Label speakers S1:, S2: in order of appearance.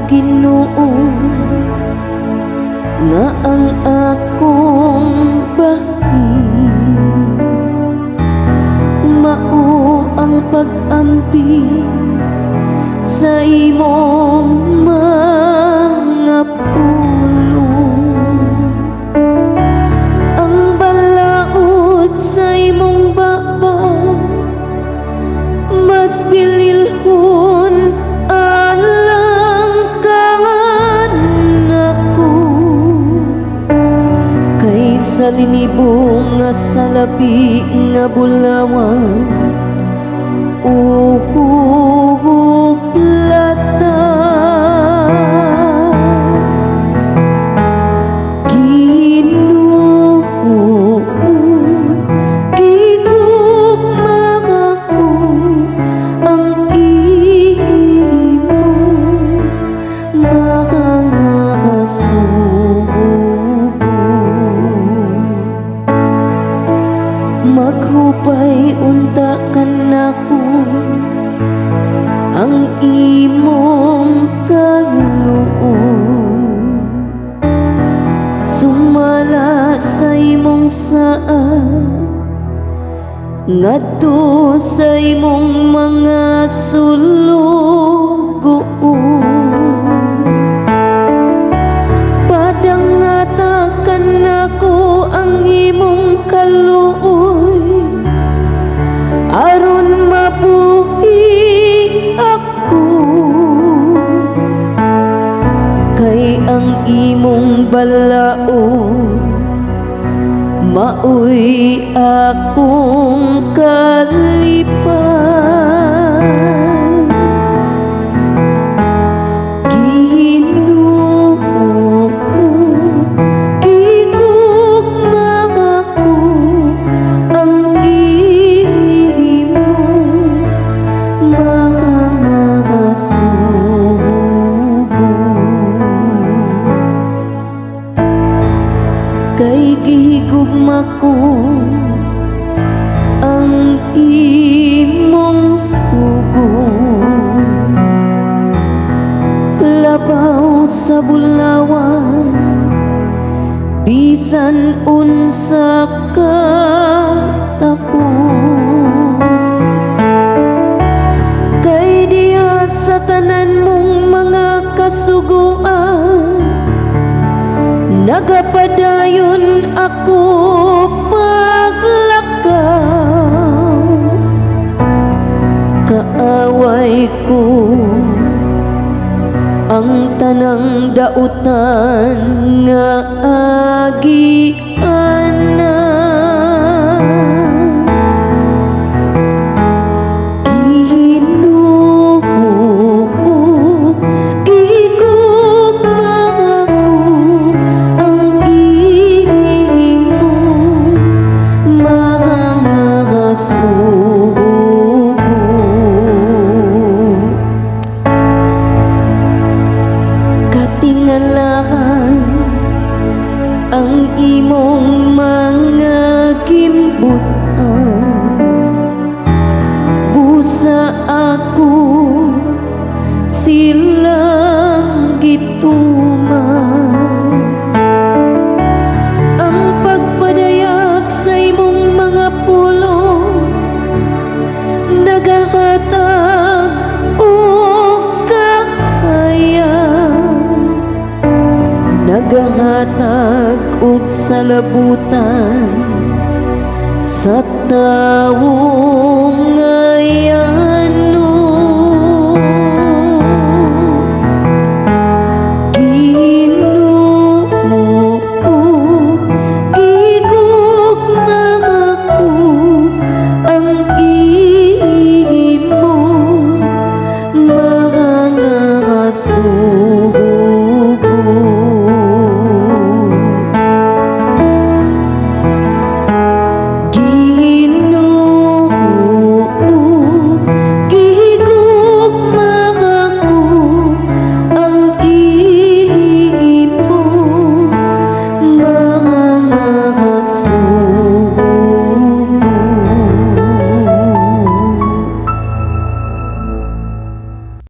S1: Ginoo nga ang akong bahin mao ang pag-ampi sa imong mga pulong. Ang balaod sa imong baba mas bililhon alang kanako kaysa linibong nga salapi nga bulawan. Plata Ginoo gigugma ako ang imong mga sugo. Maghupay unta kanako ang imong kaluoy, sumala sa imong saad ngadto sa imong mga sulugoon. Padangatakan nako ang imong kaluoy aron mabuhi ako kay ang imong balao maoy akong kalipay. Ginoo gigugma ako ang imong mga sugo. Kay gihigugma ko ang imong sugo, labaw sa bulawan bisan unsa ka tako. Kay diya sa tanan mong mga kasuguan nagapadayon ako paglakaw. Kaaway ko ang tanang dautan nga agianan. Katingalakan ang imong mga gimbutan, busa ako silang gituman. Ang pagpadayag sa imong mga pulong nagahatag og kahayag, nagahatag og salabutan sa tawong